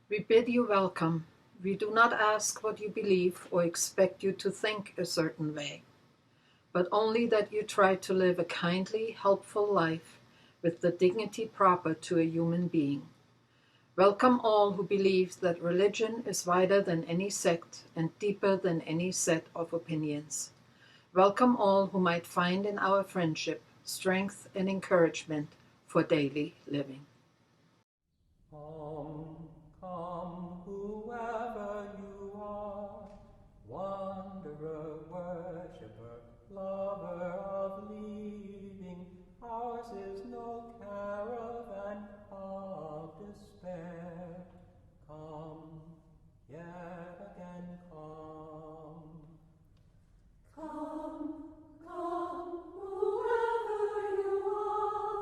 We bid you welcome. We do not ask what you believe or expect you to think a certain way, but only that you try to live a kindly, helpful life with the dignity proper to a human being. Welcome all who believe that religion is wider than any sect and deeper than any set of opinions. Welcome all who might find in our friendship strength and encouragement for daily living. Come, come, whoever you are, wanderer, worshipper, lover of leaving, ours is no caravan of despair. Come, yet again come. Come, come, whoever you are,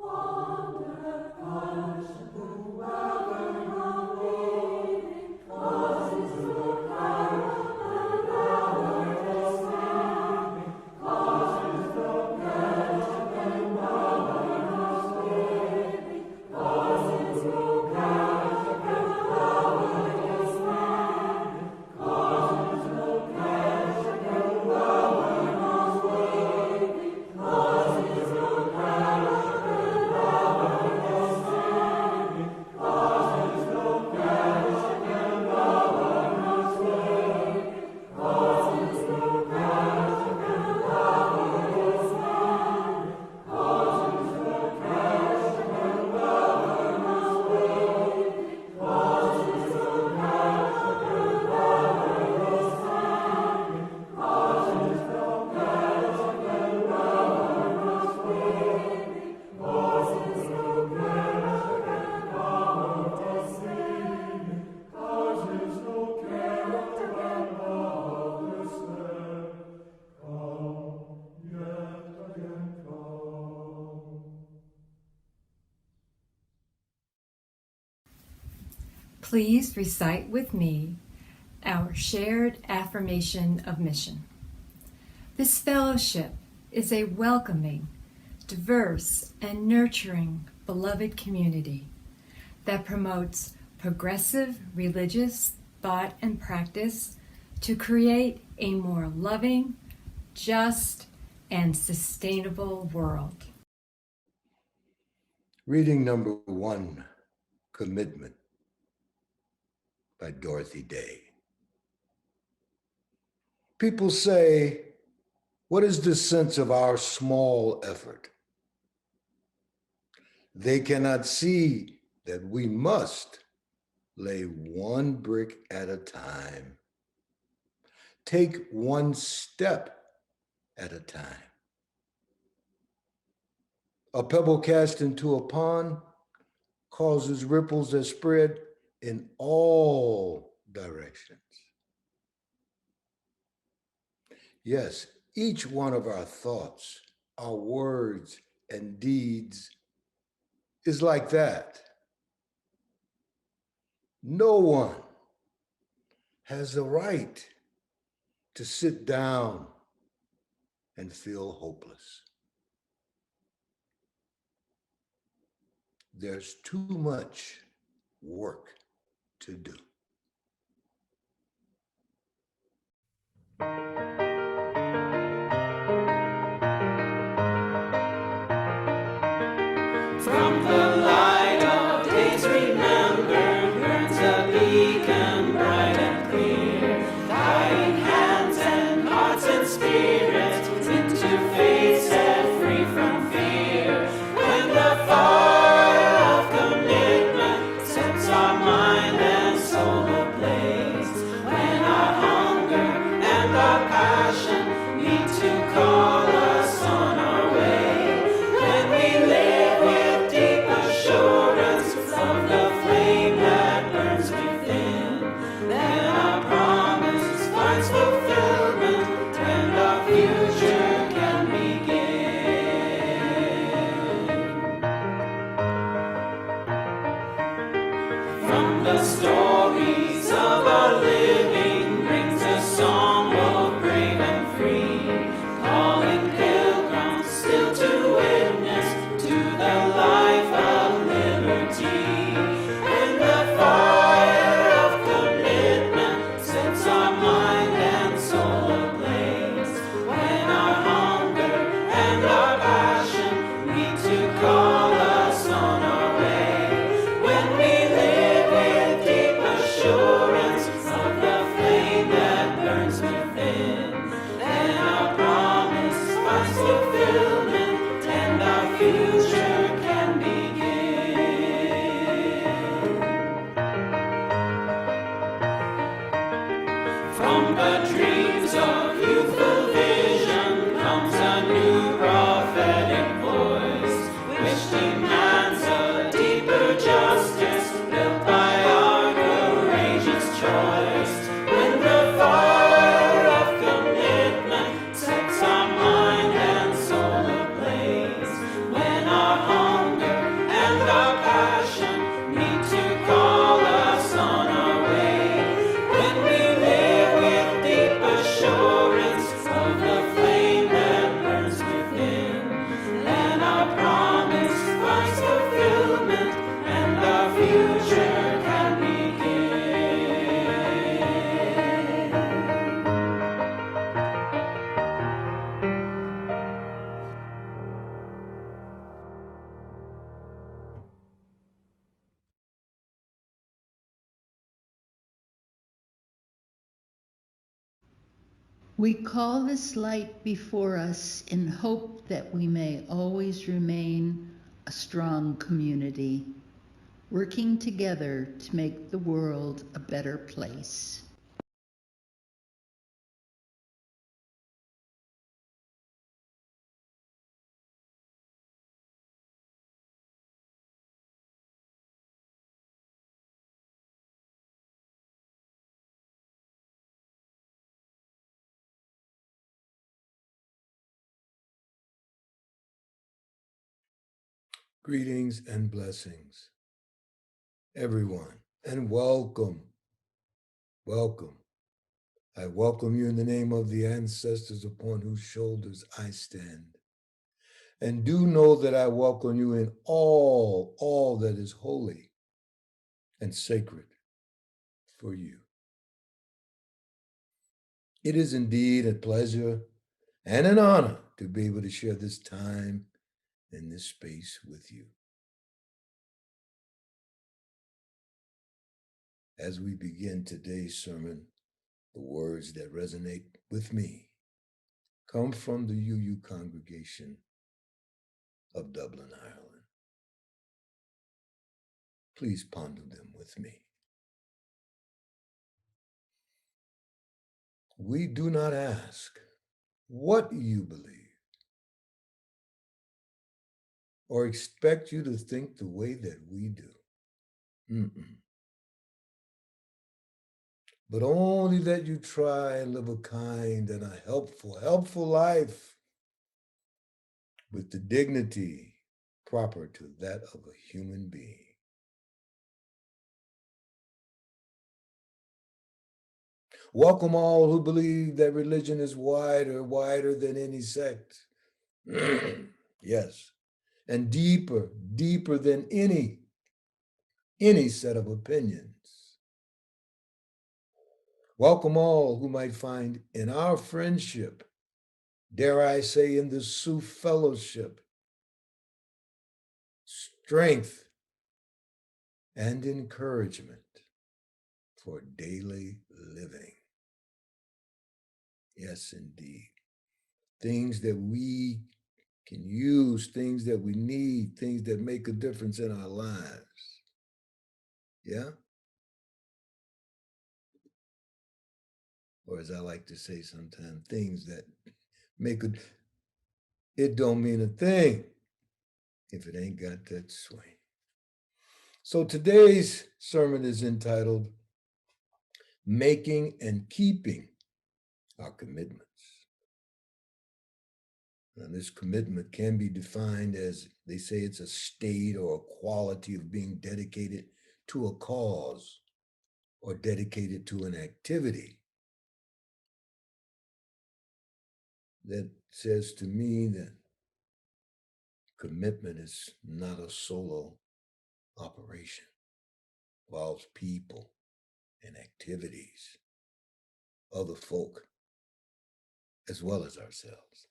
wanderer, worshipper, whoever you're leaving, cause it's no caravan hour is leaving, cause it's no caravan hour is leaving, cause it's no caravan hour is leaving, cause it's no caravan hour is leaving, cause it's no caravan hour is leaving, cause it's no caravan hour is leaving, cause it's no caravan hour is leaving, cause it's no caravan hour is leaving, cause it's no caravan hour is leaving, cause it's no caravan hour is leaving, cause it's no caravan hour is leaving, cause it's no caravan of despair. Come, yet again come. Please recite with me our shared affirmation of mission. This fellowship is a welcoming, diverse, and nurturing beloved community that promotes progressive religious thought and practice to create a more loving, just, and sustainable world. Reading number 1, Commitment by Dorothy Day. People say, what is the sense of our small effort? They cannot see that we must lay one brick at a time, take one step at a time. A pebble cast into a pond causes ripples that spread in all directions. Yes, each one of our thoughts, our words, and deeds is like that. No one has the right to sit down and feel hopeless. There's too much work to do. From the light of days remembered burns a beacon bright and clear, guiding hands and hearts and spirits into faith set free from fear. When the fire of commitment sets our mind and soul ablaze, when our hunger and our passion need to call us on our way, when we live with deep assurance of the flame that burns within, then our promise finds fulfillment and our future can begin. From the stories of our living brings a song both brave and free, calling pilgrims still to witness to the life of liberty. When the fire We call this light before us in hope that we may always remain a strong community, working together to make the world a better place. Greetings and blessings, everyone, and welcome. Welcome. I welcome you in the name of the ancestors upon whose shoulders I stand. And do know that I welcome you in all that is holy and sacred for you. It is indeed a pleasure and an honor to be able to share this time in this space with you. As we begin today's sermon, the words that resonate with me come from the UU congregation of Dublin, Ireland. Please ponder them with me. We do not ask what you believe or expect you to think the way that we do. But only that you try and live a kind and a helpful life with the dignity proper to that of a human being. Welcome all who believe that religion is wider than any sect. Yes, and deeper than any set of opinions. Welcome all who might find in our friendship, dare I say in the SUUF Fellowship, strength and encouragement for daily living. Yes, indeed. Things that we can use, things that we need, things that make a difference in our lives. Yeah? Or as I like to say sometimes, things that it don't mean a thing if it ain't got that swing. So today's sermon is entitled Making and Keeping Our Commitments. Now, this commitment can be defined as, they say, it's a state or a quality of being dedicated to a cause or dedicated to an activity. That says to me that commitment is not a solo operation. It involves people and activities, other folk, as well as ourselves.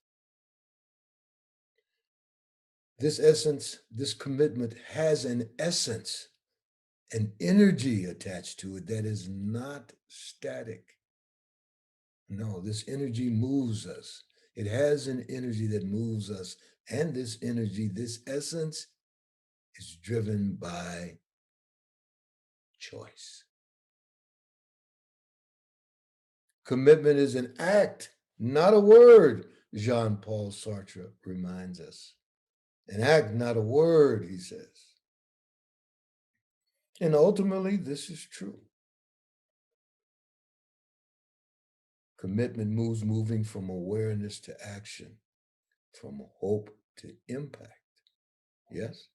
This commitment has an essence, an energy attached to it that is not static. No, this energy moves us. It has an energy that moves us. And this energy, this essence, is driven by choice. Commitment is an act, not a word, Jean-Paul Sartre reminds us. An act, not a word, he says. And ultimately, this is true. Commitment moves moving from awareness to action, from hope to impact. Yes?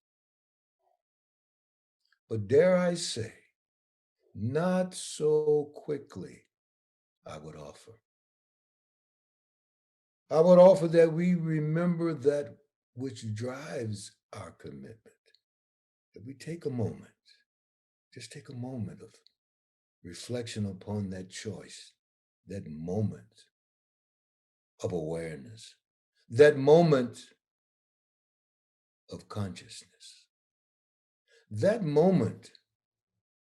But dare I say, not so quickly, I would offer. I would offer that we remember that which drives our commitment. That we take a moment, just take a moment of reflection upon that choice, that moment of awareness, that moment of consciousness, that moment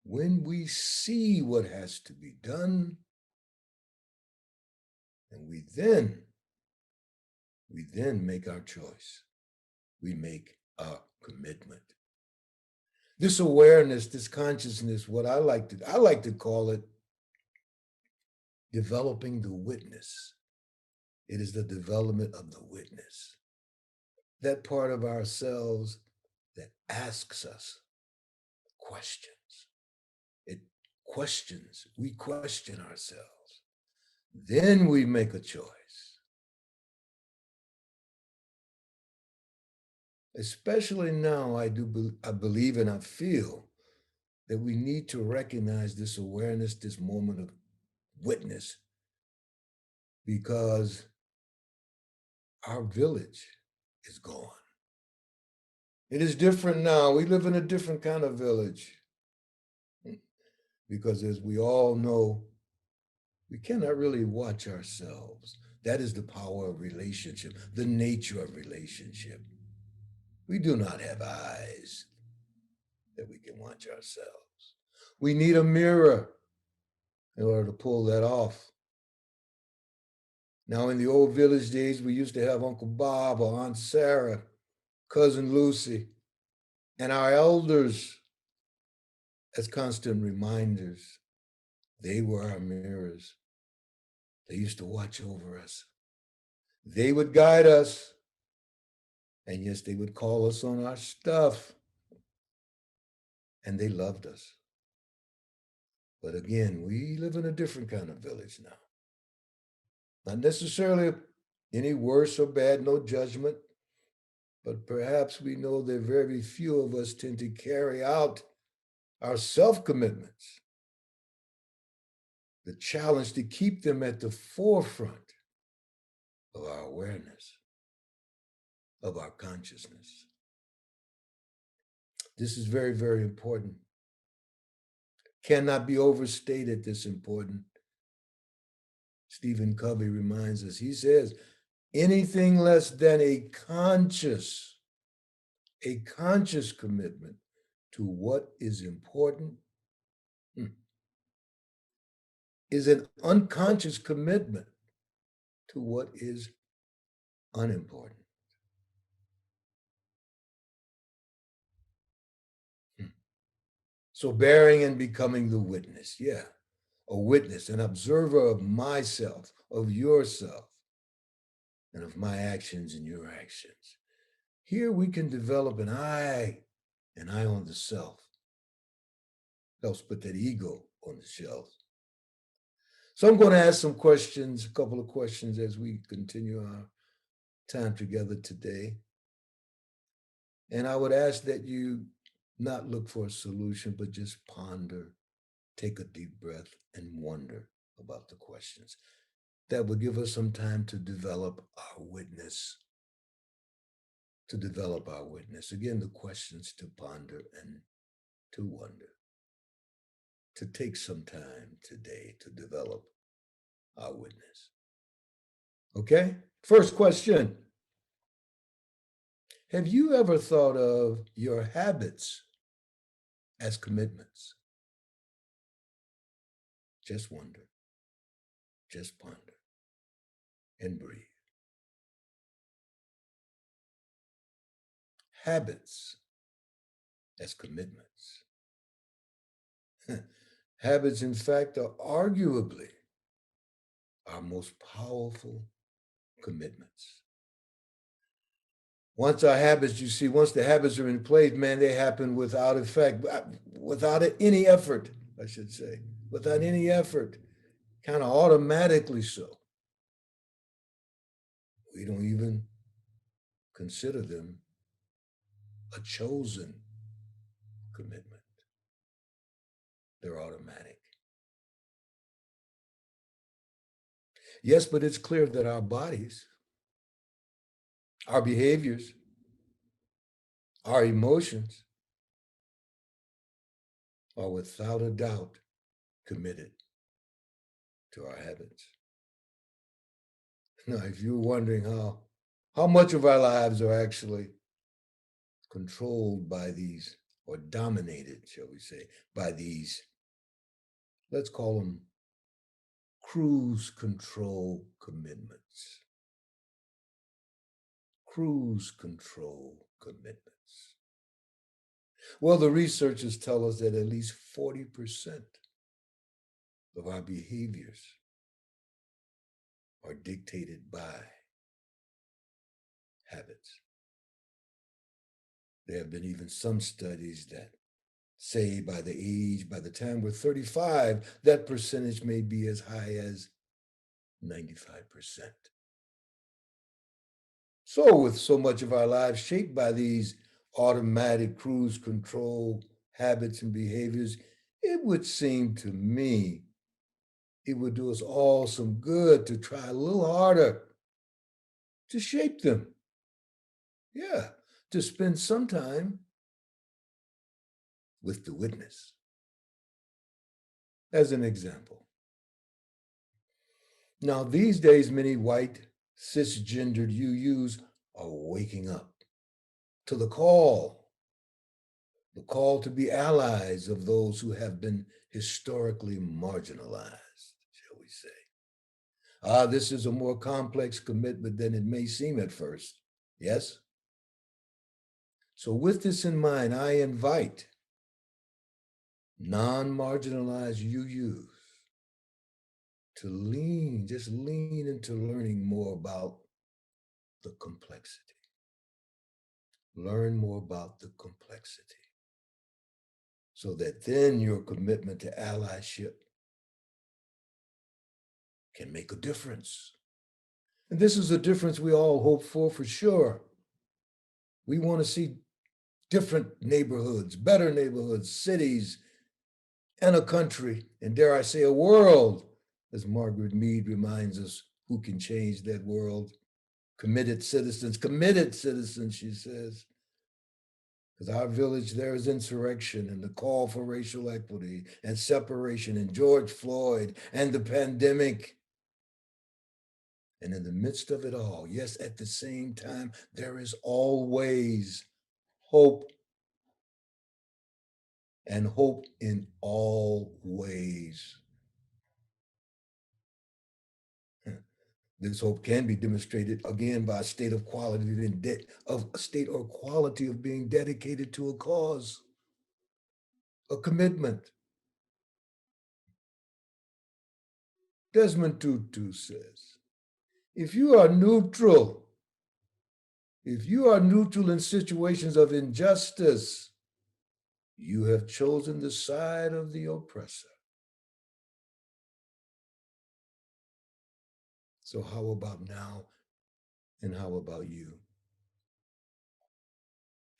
when we see what has to be done And we then make our choice. We make our commitment. This awareness, this consciousness, what I like to call it developing the witness. It is the development of the witness. That part of ourselves that asks us questions. It questions, we question ourselves. Then we make a choice. Especially now, I believe and I feel that we need to recognize this awareness, this moment of witness, because our village is gone. It is different now. We live in a different kind of village. Because as we all know, we cannot really watch ourselves. That is the power of relationship, the nature of relationship. We do not have eyes that we can watch ourselves. We need a mirror in order to pull that off. Now, in the old village days, we used to have Uncle Bob or Aunt Sarah, Cousin Lucy, and our elders as constant reminders. They were our mirrors. They used to watch over us. They would guide us. And yes, they would call us on our stuff. And they loved us. But again, we live in a different kind of village now. Not necessarily any worse or bad, no judgment. But perhaps we know that very few of us tend to carry out our self-commitments. The challenge to keep them at the forefront of our awareness, of our consciousness. This is very, very important. Cannot be overstated, this important. Stephen Covey reminds us, he says, anything less than a conscious commitment to what is important is an unconscious commitment to what is unimportant. So bearing and becoming the witness, yeah, a witness, an observer of myself, of yourself, and of my actions and your actions. Here we can develop an eye on the self. Helps put that ego on the shelf. So I'm going to ask some questions, a couple of questions as we continue our time together today. And I would ask that you not look for a solution, but just ponder, take a deep breath, and wonder about the questions. That will give us some time to develop our witness. Again, the questions to ponder and to wonder. To take some time today to develop our witness. Okay? First question. Have you ever thought of your habits as commitments? Just wonder, just ponder, and breathe. Habits as commitments. Habits, in fact, are arguably our most powerful commitments. Once the habits are in place, man, they happen without effect, without any effort, I should say, without any effort, kind of automatically so. We don't even consider them a chosen commitment. They're automatic. Yes, but it's clear that our bodies, our behaviors, our emotions are without a doubt committed to our habits. Now, if you're wondering how much of our lives are actually controlled by these, or dominated, shall we say, by these, let's call them cruise control commitments. Cruise control commitments. Well, the researchers tell us that at least 40% of our behaviors are dictated by habits. There have been even some studies that say by the time we're 35, that percentage may be as high as 95%. So, with so much of our lives shaped by these automatic cruise control habits and behaviors, it would seem to me it would do us all some good to try a little harder to shape them. Yeah, to spend some time with the witness. As an example. Now, these days, many white, cisgendered UUs are waking up to the call to be allies of those who have been historically marginalized, shall we say. This is a more complex commitment than it may seem at first. Yes? So, with this in mind, I invite non-marginalized UUs to just lean into learning more about the complexity. Learn more about the complexity so that then your commitment to allyship can make a difference. And this is a difference we all hope for sure. We want to see different neighborhoods, better neighborhoods, cities, and a country, and dare I say a world, as Margaret Mead reminds us, who can change that world? Committed citizens, she says. Because our village, there is insurrection and the call for racial equity and separation and George Floyd and the pandemic. And in the midst of it all, yes, at the same time, there is always hope. And hope in all ways. This hope can be demonstrated again by a state of quality of being dedicated to a cause, a commitment. Desmond Tutu says, if you are neutral in situations of injustice, you have chosen the side of the oppressor. So how about now? And how about you?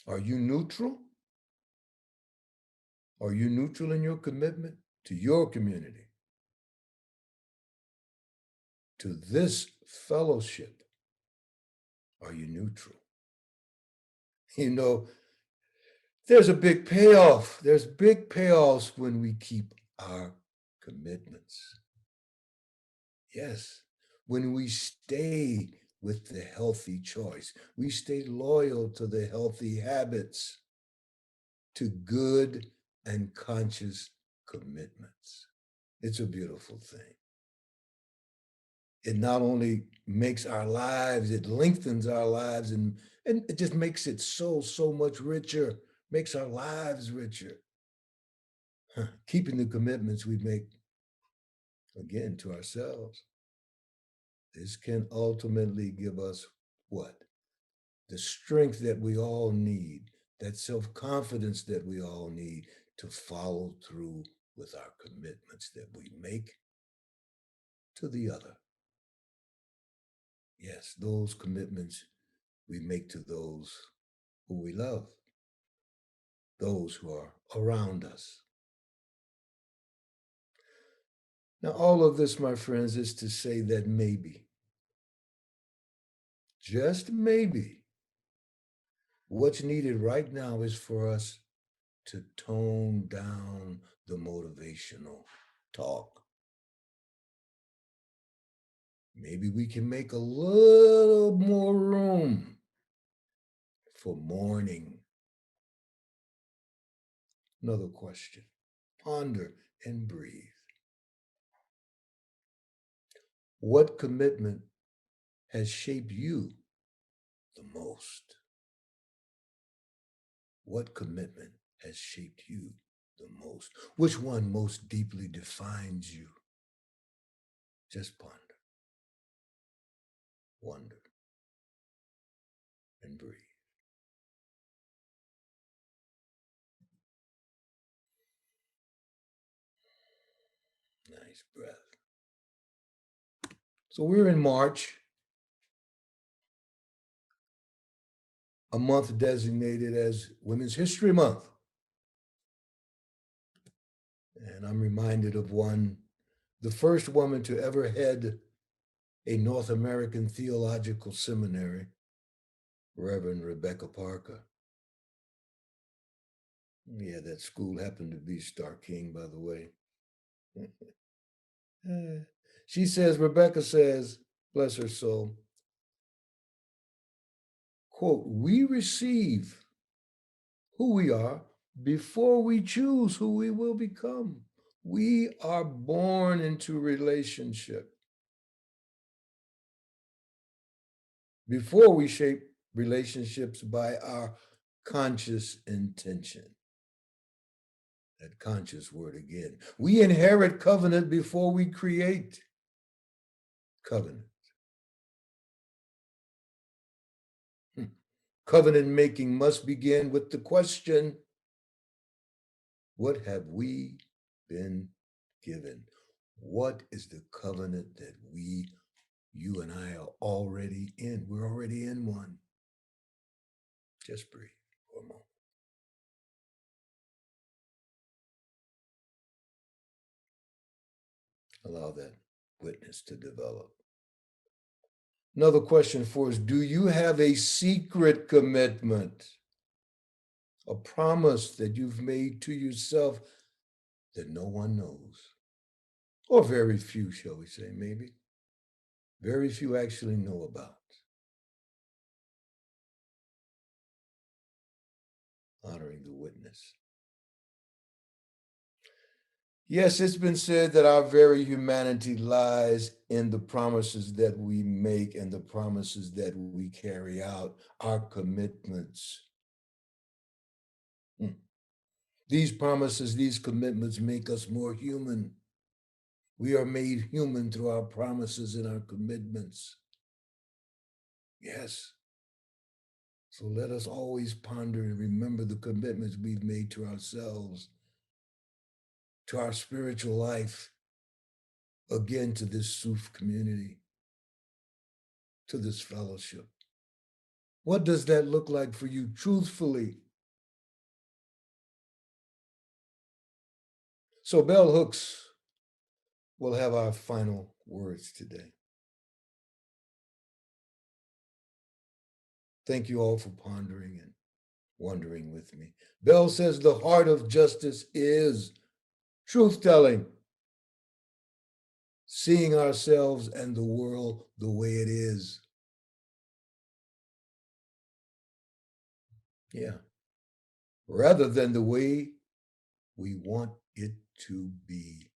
Are you neutral? Are you neutral in your commitment to your community? To this fellowship? Are you neutral? You know, there's a big payoff. There's big payoffs when we keep our commitments. Yes, when we stay with the healthy choice, we stay loyal to the healthy habits, to good and conscious commitments. It's a beautiful thing. It not only makes our lives, it lengthens our lives, and it just makes it so much richer, makes our lives richer. Keeping the commitments we make, again, to ourselves. This can ultimately give us what? The strength that we all need, that self-confidence that we all need to follow through with our commitments that we make to the other. Yes, those commitments we make to those who we love, those who are around us. Now, all of this, my friends, is to say that maybe, just maybe, what's needed right now is for us to tone down the motivational talk. Maybe we can make a little more room for mourning. Another question. Ponder and breathe. What commitment has shaped you the most? What commitment has shaped you the most? Which one most deeply defines you? Just ponder, wonder, and breathe. Nice breath. So we're in March, a month designated as Women's History Month. And I'm reminded of one, the first woman to ever head a North American theological seminary, Reverend Rebecca Parker. Yeah, that school happened to be Star King, by the way. She says, Rebecca says, bless her soul, quote, we receive who we are before we choose who we will become. We are born into relationship before we shape relationships by our conscious intention. That conscious word again. We inherit covenant before we create covenant. Covenant making must begin with the question, what have we been given? What is the covenant that you and I are already in? We're already in one. Just breathe for a moment. Allow that witness to develop. Another question for us, do you have a secret commitment? A promise that you've made to yourself that no one knows? Or very few, shall we say, maybe. Very few actually know about. Honoring the witness. Yes, it's been said that our very humanity lies in the promises that we make and the promises that we carry out, our commitments. These promises, these commitments make us more human. We are made human through our promises and our commitments. Yes. So let us always ponder and remember the commitments we've made to ourselves, to our spiritual life, again, to this SUUF community, to this fellowship. What does that look like for you truthfully? So Bell Hooks will have our final words today. Thank you all for pondering and wondering with me. Bell says the heart of justice is truth-telling, seeing ourselves and the world the way it is. Yeah. Rather than the way we want it to be.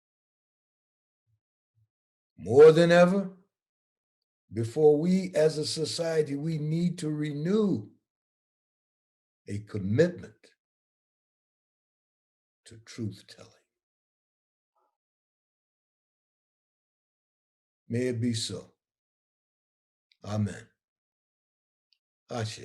More than ever, before we as a society, we need to renew a commitment to truth-telling. May it be so. Amen. Ashe.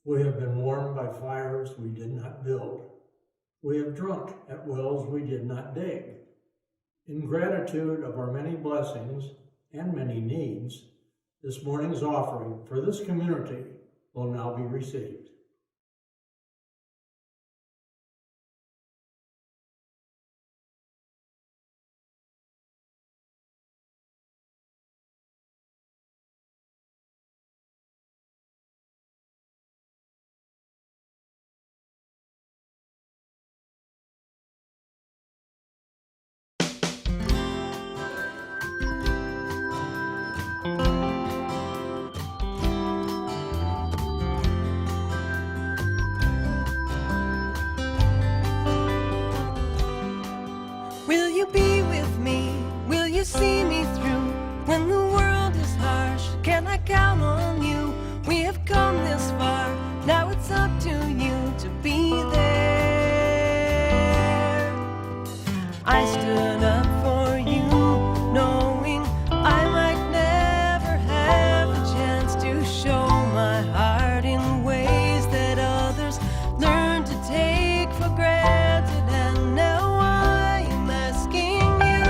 We have been warmed by fires we did not build. We have drunk at wells we did not dig. In gratitude of our many blessings and many needs, this morning's offering for this community will now be received. Will you be with me? Will you see me through? When the world is harsh, can I count on you? We have come this far, now it's up to you to be there. I stood up for you, knowing I might never have a chance to show my heart in ways that others learn to take for granted. And now I am asking you,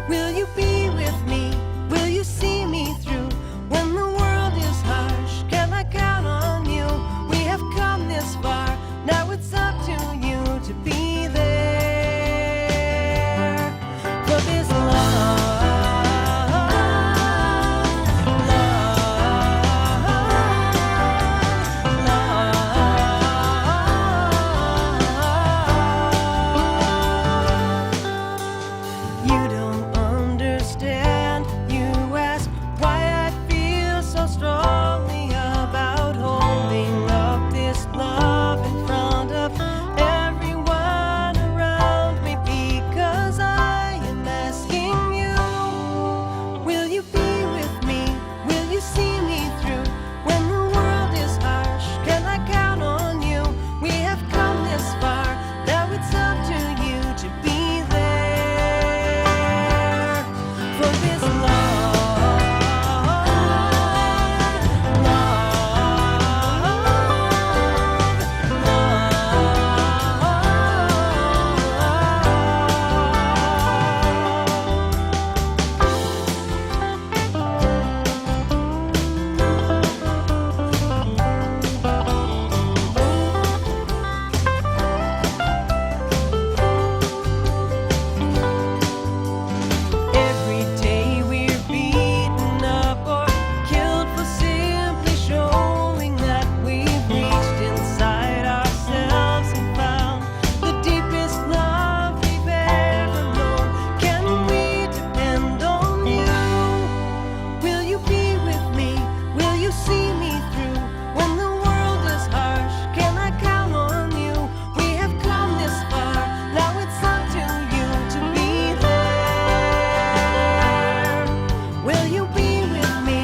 will you be with me? Will you see me through? When the world is harsh, can I count on you? We have come this far, now it's up to you to be there. For this you don't understand. You ask why I feel so strongly about holding up this love in front of everyone around me, because I am asking you, will you be with me? Will you see me through? When the world is harsh, can I count on you? We have come this far, now it's up to you to be there. For this every day we're beaten up or killed for simply showing that we've reached inside ourselves and found the deepest love we've ever known. Can we depend on you? Will you be with me? Will you see me through? When the world is harsh, can I count on you? We have come this far, now it's up to you to be there. Will you be with me?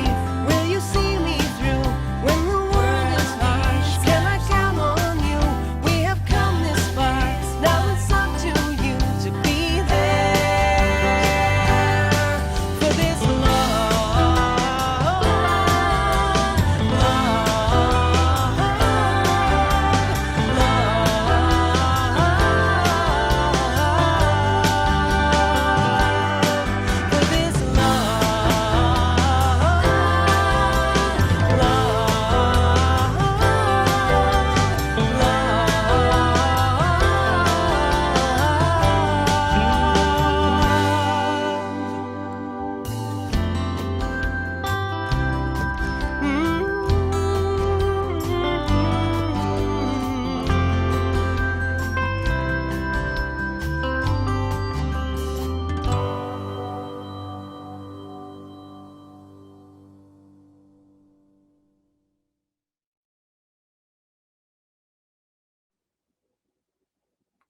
Will you see me through? When the world is harsh, can I count on you? We have come this far, now it's up to you to be there. For this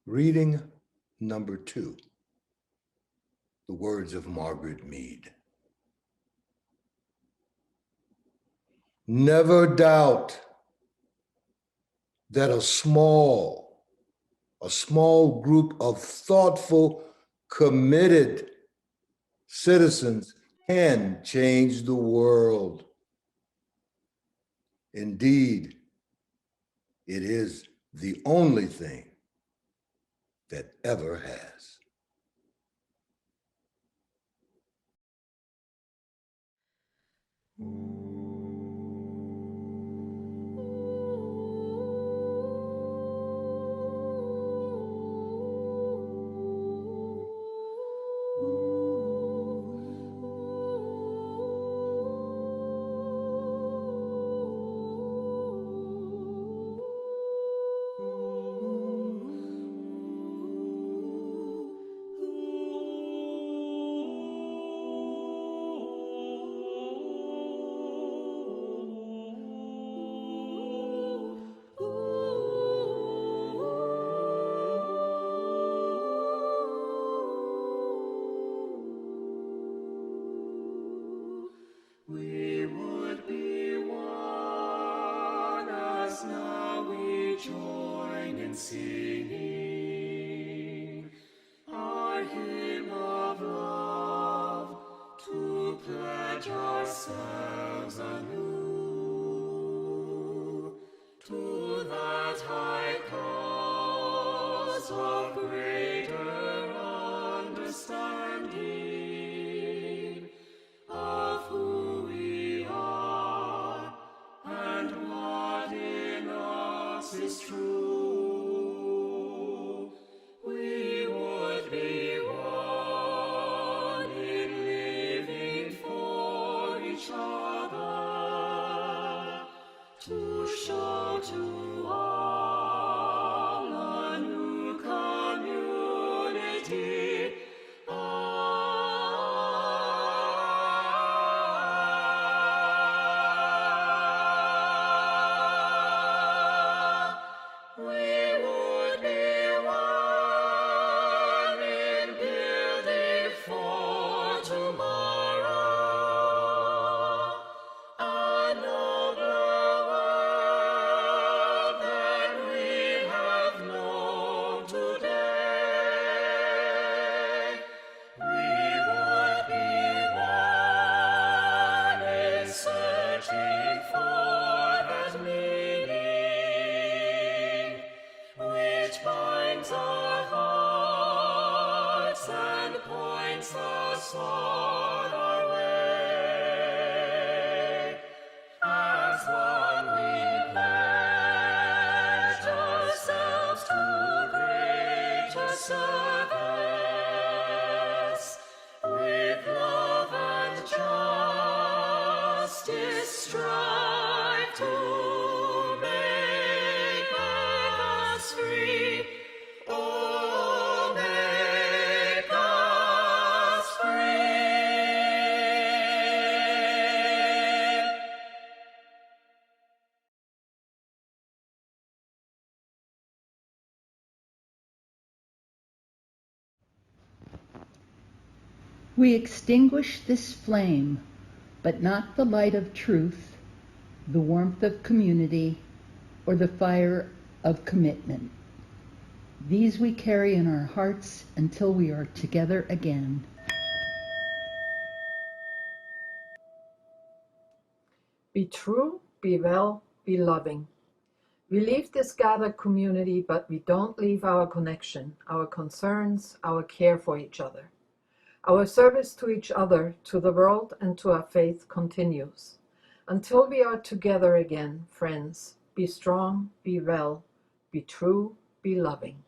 Reading number 2. The words of Margaret Mead. Never doubt that a small group of thoughtful, committed citizens can change the world. Indeed, it is the only thing that ever has. We would be one as now we join in singing our hymn of love to pledge ourselves anew to that high cause of greater understanding of who we are and what in us is true. We would be one in living for each other to show to all a new community. Service with love and justice, strive to make us free. Oh, make us free. We extinguish this flame, but not the light of truth, the warmth of community, or the fire of commitment. These we carry in our hearts until we are together again. Be true, be well, be loving. We leave this gathered community, but we don't leave our connection, our concerns, our care for each other. Our service to each other, to the world, and to our faith continues. Until we are together again, friends, be strong, be well, be true, be loving.